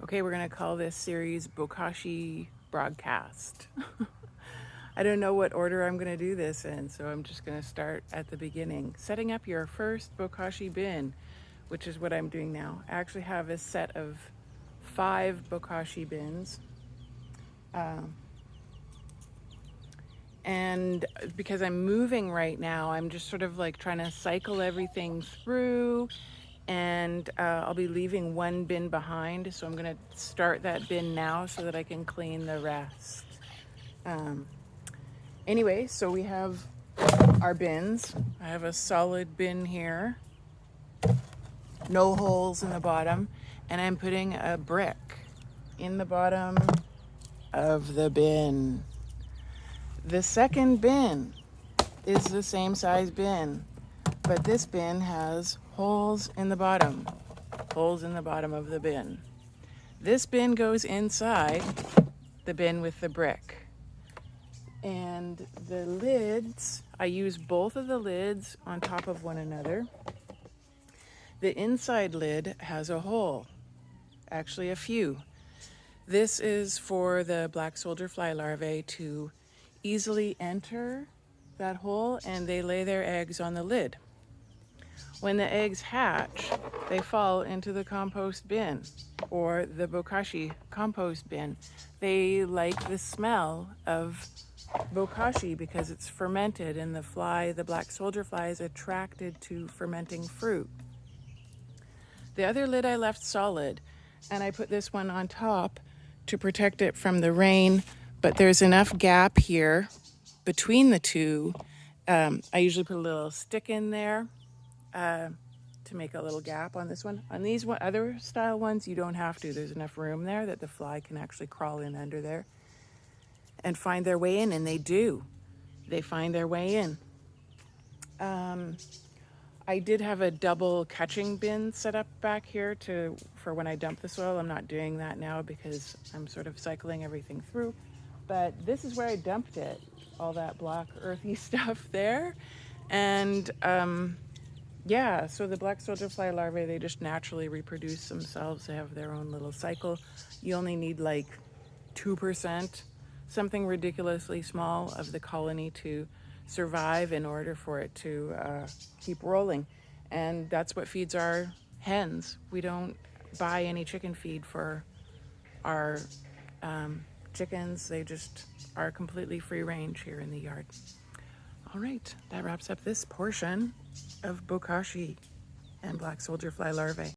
Okay, we're going to call this series Bokashi Broadcast. I don't know what order I'm going to do this in, so I'm just going to start at the beginning. Setting up your first Bokashi bin, which is what I'm doing now. I actually have a set of 5 Bokashi bins. And because I'm moving right now, I'm just sort of like trying to cycle everything through, and I'll be leaving one bin behind. So I'm going to start that bin now so that I can clean the rest. Anyway, so we have our bins. I have a solid bin here, no holes in the bottom, and I'm putting a brick in the bottom of the bin. The second bin is the same size bin, but this bin has holes in the bottom of the bin. This bin goes inside the bin with the brick. And the lids, I use both of the lids on top of one another. The inside lid has a hole, actually a few. This is for the black soldier fly larvae to easily enter that hole, and they lay their eggs on the lid. When the eggs hatch, they fall into the compost bin, or the Bokashi compost bin. They like the smell of Bokashi because it's fermented, and the black soldier fly, is attracted to fermenting fruit. The other lid I left solid, and I put this one on top to protect it from the rain, but there's enough gap here between the two. I usually put a little stick in there to make a little gap on this one. On these other style ones, you don't have to. There's enough room there that the fly can actually crawl in under there and find their way in, and they do. They find their way in. I did have a double catching bin set up back here for when I dump the soil. I'm not doing that now because I'm sort of cycling everything through. But this is where I dumped it, all that black earthy stuff there. And yeah, so the black soldier fly larvae, they just naturally reproduce themselves. They have their own little cycle. You only need like 2%, something ridiculously small, of the colony to survive in order for it to keep rolling. And that's what feeds our hens. We don't buy any chicken feed for our chickens. They just are completely free range here in the yard. All right, that wraps up this portion of Bokashi and black soldier fly larvae.